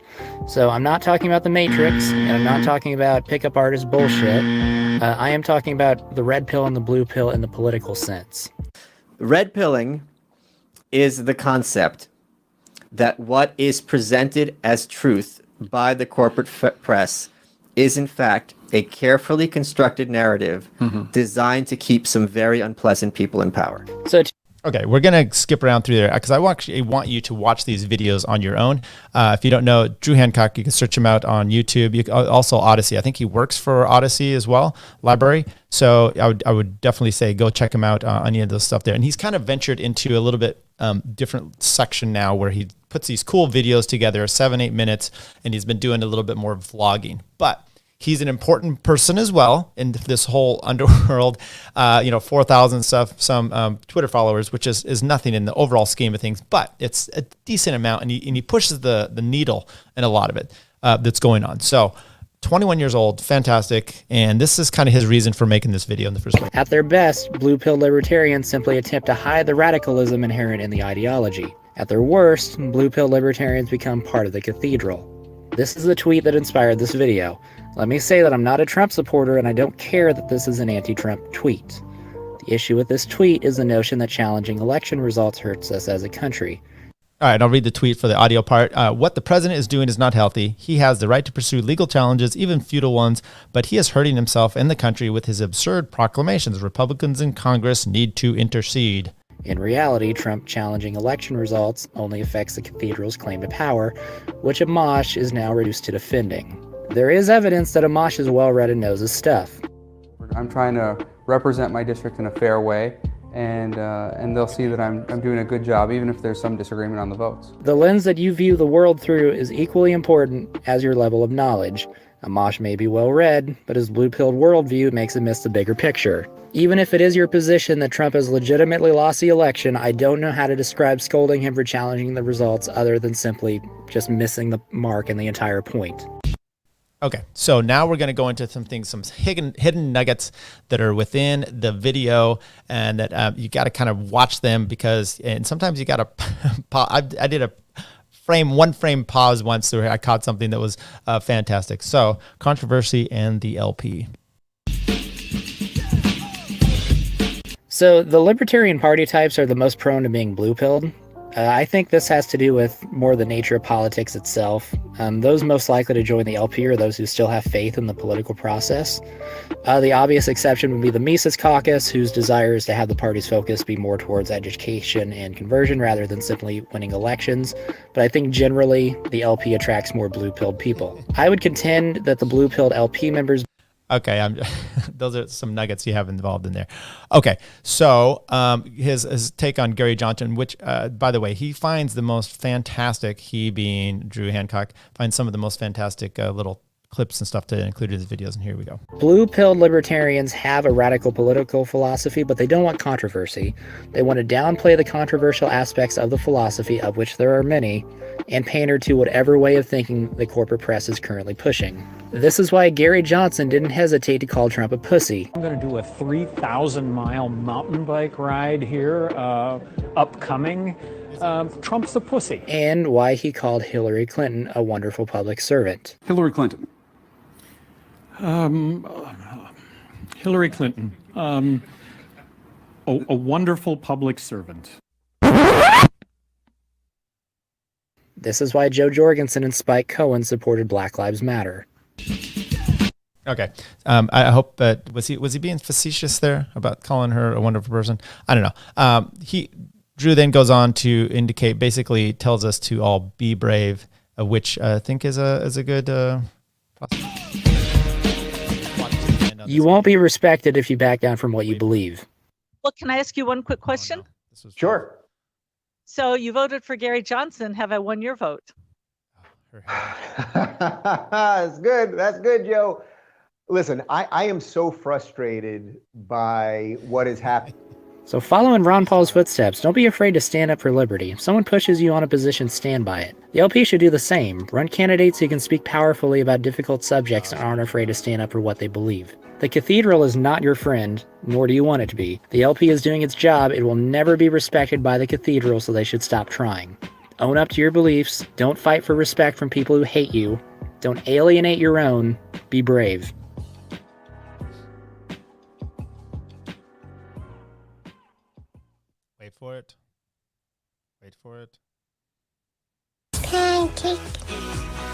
[SPEAKER 24] So I'm not talking about the Matrix, and I'm not talking about pickup artist bullshit. I am talking about the red pill and the blue pill in the political sense.
[SPEAKER 25] Red pilling is the concept that what is presented as truth by the corporate press is in fact a carefully constructed narrative designed to keep some very unpleasant people in power.
[SPEAKER 3] Okay, we're going to skip around through there because I actually want you to watch these videos on your own. If you don't know, Drew Hancock, you can search him out on YouTube. You can, also Odyssey. I think he works for Odyssey as well, library. So I would definitely say go check him out on any of those stuff there. And he's kind of ventured into a little bit different section now where he puts these cool videos together, 7-8 minutes, and he's been doing a little bit more vlogging. But he's an important person as well in this whole underworld. 4,000 some Twitter followers, which is nothing in the overall scheme of things, but it's a decent amount, and he pushes the needle in a lot of it that's going on. So 21 years old, fantastic, and this is kind of his reason for making this video in the first place.
[SPEAKER 24] At their best, blue-pill libertarians simply attempt to hide the radicalism inherent in the ideology. At their worst, blue-pill libertarians become part of the cathedral. This is the tweet that inspired this video. Let me say that I'm not a Trump supporter, and I don't care that this is an anti-Trump tweet. The issue with this tweet is the notion that challenging election results hurts us as a country.
[SPEAKER 3] All right, I'll read the tweet for the audio part. What the president is doing is not healthy. He has the right to pursue legal challenges, even futile ones, but he is hurting himself and the country with his absurd proclamations. Republicans in Congress need to intercede.
[SPEAKER 24] In reality, Trump challenging election results only affects the cathedral's claim to power, which Amash is now reduced to defending. There is evidence that Amash is well-read and knows his stuff.
[SPEAKER 4] I'm trying to represent my district in a fair way, and they'll see that I'm doing a good job, even if there's some disagreement on the votes.
[SPEAKER 24] The lens that you view the world through is equally important as your level of knowledge. Amash may be well-read, but his blue-pilled worldview makes him miss the bigger picture. Even if it is your position that Trump has legitimately lost the election, I don't know how to describe scolding him for challenging the results other than simply just missing the mark and the entire point.
[SPEAKER 3] Okay, so now we're going to go into some hidden nuggets that are within the video, and that you got to kind of watch them and sometimes you got to. I did a one frame pause once where I caught something that was fantastic. So, controversy and the LP.
[SPEAKER 24] So the Libertarian Party types are the most prone to being blue-pilled. I think this has to do with more the nature of politics itself. Those most likely to join the LP are those who still have faith in the political process. The obvious exception would be the Mises Caucus, whose desire is to have the party's focus be more towards education and conversion rather than simply winning elections. But I think generally the LP attracts more blue-pilled people. I would contend that the blue-pilled LP members...
[SPEAKER 3] Okay, those are some nuggets you have involved in there. Okay, so his take on Gary Johnson, which, by the way, he finds the most fantastic, he being Drew Hancock, finds some of the most fantastic little clips and stuff to include in his videos, and here we go.
[SPEAKER 24] Blue-pilled libertarians have a radical political philosophy, but they don't want controversy. They want to downplay the controversial aspects of the philosophy, of which there are many, and pander to whatever way of thinking the corporate press is currently pushing. This is why Gary Johnson didn't hesitate to call Trump a pussy.
[SPEAKER 5] I'm going to do a 3,000-mile mountain bike ride here, upcoming. Trump's a pussy.
[SPEAKER 24] And why he called Hillary Clinton a wonderful public servant.
[SPEAKER 5] Hillary Clinton. Hillary Clinton. A wonderful public servant.
[SPEAKER 24] This is why Joe Jorgensen and Spike Cohen supported Black Lives Matter.
[SPEAKER 3] Okay, I hope that was he being facetious there about calling her a wonderful person? I don't know. Drew then goes on to indicate, basically tells us to all be brave, which I think is a good.
[SPEAKER 24] You won't be respected if you back down from what you believe.
[SPEAKER 6] Well, can I ask you one quick question?
[SPEAKER 3] Oh, no.
[SPEAKER 6] Sure. So you voted for Gary Johnson. Have I won your vote?
[SPEAKER 7] That's good. That's good, Joe. Listen, I am so frustrated by what is happening.
[SPEAKER 24] So follow in Ron Paul's footsteps. Don't be afraid to stand up for liberty. If someone pushes you on a position, stand by it. The LP should do the same. Run candidates who can speak powerfully about difficult subjects and aren't afraid to stand up for what they believe. The cathedral is not your friend, nor do you want it to be. The LP is doing its job. It will never be respected by the cathedral, so they should stop trying. Own up to your beliefs. Don't fight for respect from people who hate you. Don't alienate your own. Be brave.
[SPEAKER 3] Wait for it. Wait for it.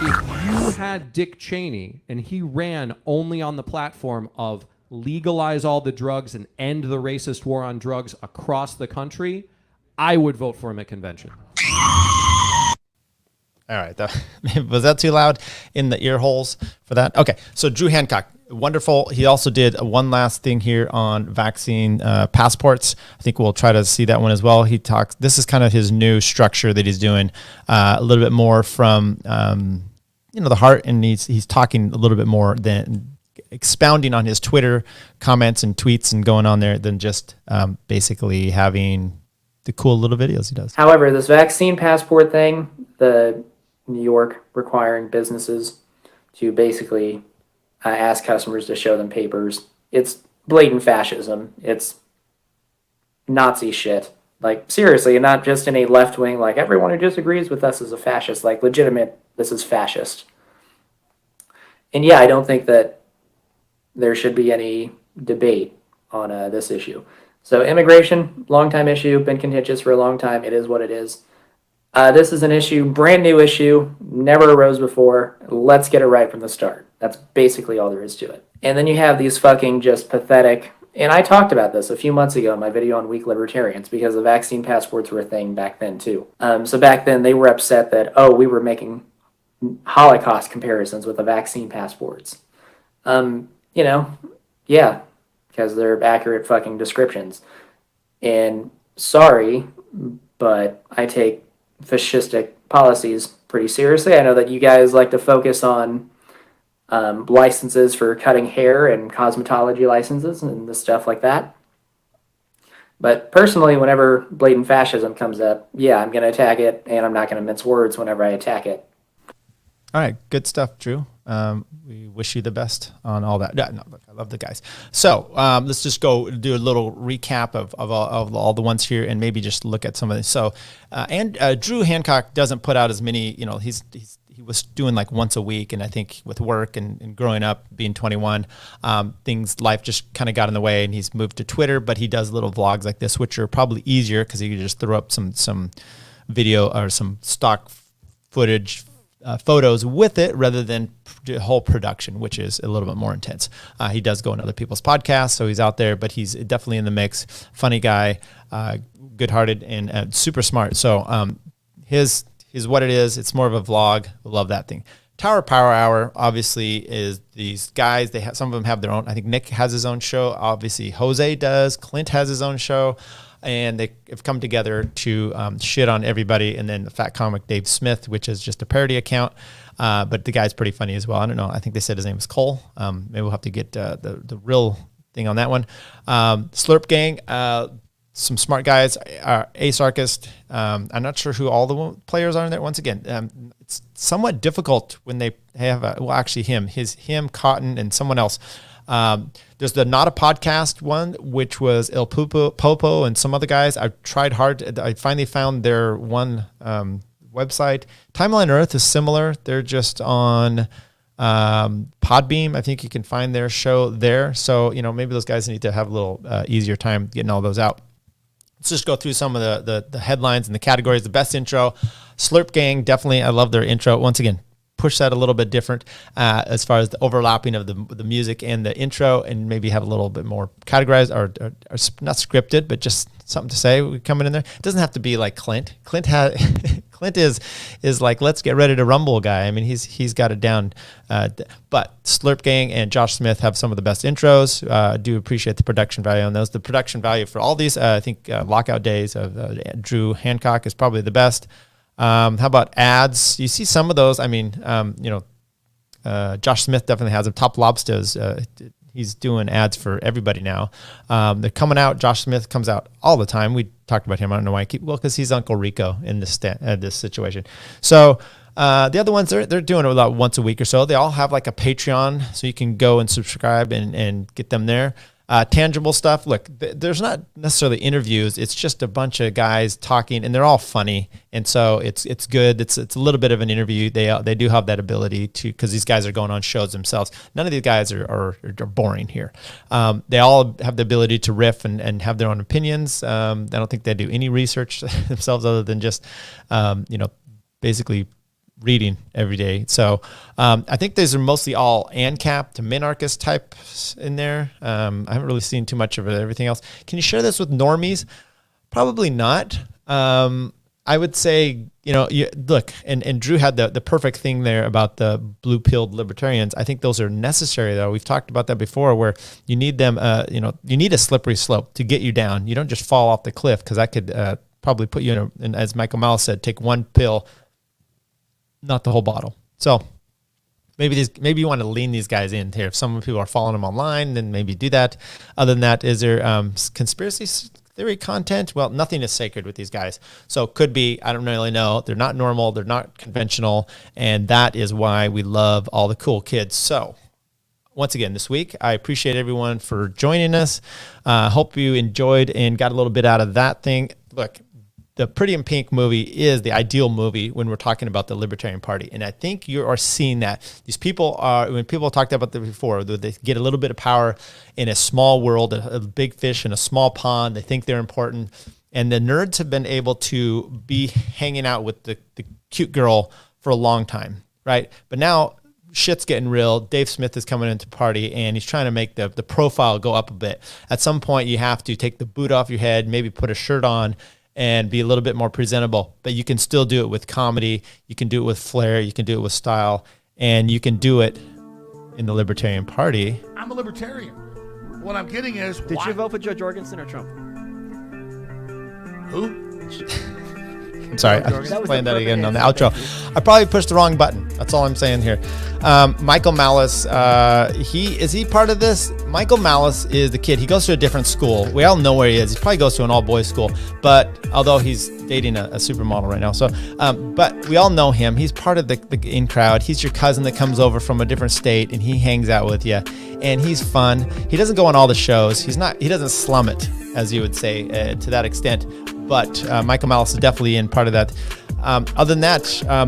[SPEAKER 12] If you had Dick Cheney and he ran only on the platform of legalize all the drugs and end the racist war on drugs across the country, I would vote for him at convention.
[SPEAKER 3] All right. Was that too loud in the ear holes for that? Okay. So Drew Hancock, wonderful. He also did one last thing here on vaccine passports. I think we'll try to see that one as well. He talks, this is kind of his new structure that he's doing, a little bit more from, the heart. And he's talking a little bit more than expounding on his Twitter comments and tweets and going on there than just basically having the cool little videos he does.
[SPEAKER 24] However, this vaccine passport thing, the New York requiring businesses to basically ask customers to show them papers, it's blatant fascism. It's Nazi shit. Like, seriously, and not just in a left-wing, like, everyone who disagrees with us is a fascist. Like, legitimate, this is fascist. And yeah, I don't think that there should be any debate on this issue. So immigration, long-time issue, been contentious for a long time. It is what it is. This is an issue, brand new issue, never arose before. Let's get it right from the start. That's basically all there is to it. And then you have these fucking just pathetic, and I talked about this a few months ago in my video on weak libertarians because the vaccine passports were a thing back then too. So back then they were upset that, we were making Holocaust comparisons with the vaccine passports. You know, yeah, because they're accurate fucking descriptions. And sorry, but I take fascistic policies pretty seriously. I know that you guys like to focus on licenses for cutting hair and cosmetology licenses and the stuff like that. But personally, whenever blatant fascism comes up, yeah, I'm going to attack it, and I'm not going to mince words whenever I attack it.
[SPEAKER 3] All right, good stuff, Drew. We wish you the best on all that. No, look, I love the guys. So let's just go do a little recap of all the ones here, and maybe just look at some of this. So, Drew Hancock doesn't put out as many. You know, he was doing like once a week, and I think with work and growing up, being 21, life just kind of got in the way, and he's moved to Twitter. But he does little vlogs like this, which are probably easier because he can just throw up some video or some stock footage. Photos with it rather than the whole production, which is a little bit more intense. He does go on other people's podcasts, so he's out there, but he's definitely in the mix. Funny guy, good-hearted, and super smart. So his what it is. It's more of a vlog. I love that thing. Tower Power Hour obviously is these guys. Some of them have their own. I think Nick has his own show. Obviously, Jose does. Clint has his own show. And they have come together to shit on everybody. And then the fat comic Dave Smith, which is just a parody account. But the guy's pretty funny as well. I don't know. I think they said his name was Cole. Maybe we'll have to get the real thing on that one. Slurpgang, some smart guys. Ace Archist. I'm not sure who all the players are in there. Once again, it's somewhat difficult when they have, him, Cotton, and someone else. There's the Not a Podcast one, which was El Popo and some other guys. I tried hard. I finally found their one website. Timeline Earth is similar. They're just on Podbeam. I think you can find their show there. So, maybe those guys need to have a little easier time getting all those out. Let's just go through some of the headlines and the categories. The best intro, Slurpgang, definitely. I love their intro. Once again, push that a little bit different as far as the overlapping of the music and the intro, and maybe have a little bit more categorized or not scripted, but just something to say coming in there. It doesn't have to be like Clint. Clint is like, let's get ready to rumble guy. I mean, he's got it down. But Slurpgang and Josh Smith have some of the best intros. Do appreciate the production value on those. The production value for all these, I think Lockoutdays of Drew Hancock is probably the best. How about ads? You see some of those. I mean, Josh Smith definitely has them. Top Lobsters, he's doing ads for everybody now. They're coming out. Josh Smith comes out all the time. We talked about him. I don't know why because he's Uncle Rico in this situation. So the other ones, they're doing it about once a week or so. They all have like a Patreon, so you can go and subscribe and get them there. Tangible stuff. Look, there's not necessarily interviews. It's just a bunch of guys talking, and they're all funny, and so it's good. It's a little bit of an interview. They do have that ability to, because these guys are going on shows themselves. None of these guys are boring here. They all have the ability to riff and have their own opinions. I don't think they do any research themselves other than just basically reading every day. So I think these are mostly all ANCAP to minarchist types in there. I haven't really seen too much of everything else. Can you share this with normies? Probably not. I would say, look, and Drew had the perfect thing there about the blue-pilled libertarians. I think those are necessary, though. We've talked about that before, where you need them, you need a slippery slope to get you down. You don't just fall off the cliff, because that could probably put you in, as Michael Miles said, take one pill, not the whole bottle. So maybe you want to lean these guys in here. If some people are following them online, then maybe do that. Other than that, is there conspiracy theory content? Well, nothing is sacred with these guys. So could be, I don't really know. They're not normal. They're not conventional. And that is why we love all the cool kids. So once again, this week, I appreciate everyone for joining us. Hope you enjoyed and got a little bit out of that thing. Look, the Pretty in Pink movie is the ideal movie when we're talking about the Libertarian Party. And I think you are seeing that. These people are, when people talked about that before, they get a little bit of power in a small world, a big fish in a small pond. They think they're important. And the nerds have been able to be hanging out with the cute girl for a long time, right? But now shit's getting real. Dave Smith is coming into the party, and he's trying to make the profile go up a bit. At some point, you have to take the boot off your head, maybe put a shirt on, and be a little bit more presentable. But you can still do it with comedy. You can do it with flair. You can do it with style. And you can do it in the Libertarian Party.
[SPEAKER 9] I'm a libertarian. What I'm getting is,
[SPEAKER 2] Did you vote for Joe Jorgensen or Trump?
[SPEAKER 9] Who?
[SPEAKER 3] I'm sorry, I'm just playing that again on the outro. I probably pushed the wrong button. That's all I'm saying here. Michael Malice, is he part of this? Michael Malice is the kid. He goes to a different school. We all know where he is. He probably goes to an all-boys school, but although he's dating a supermodel right now. So, but we all know him. He's part of the in crowd. He's your cousin that comes over from a different state, and he hangs out with you, and he's fun. He doesn't go on all the shows. He doesn't slum it, as you would say, to that extent. But Michael Malice is definitely in part of that. Other than that,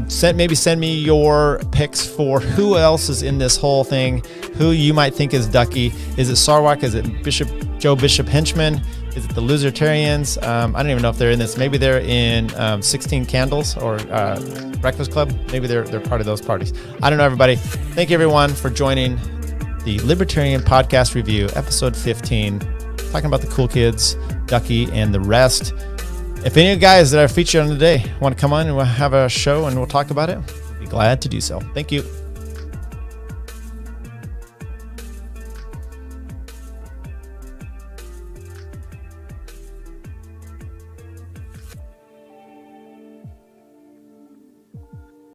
[SPEAKER 3] send me your picks for who else is in this whole thing, who you might think is Ducky. Is it Sarwak? Is it Joe Bishop Henchman? Is it the Losertarians? I don't even know if they're in this. Maybe they're in 16 Candles or Breakfast Club. Maybe they're part of those parties. I don't know, everybody. Thank you, everyone, for joining the Libertarian Podcast Review, episode 15, talking about the cool kids, Ducky, and the rest. If any of the guys that I featured on today want to come on and we'll have a show and we'll talk about it, I'd be glad to do so. Thank you.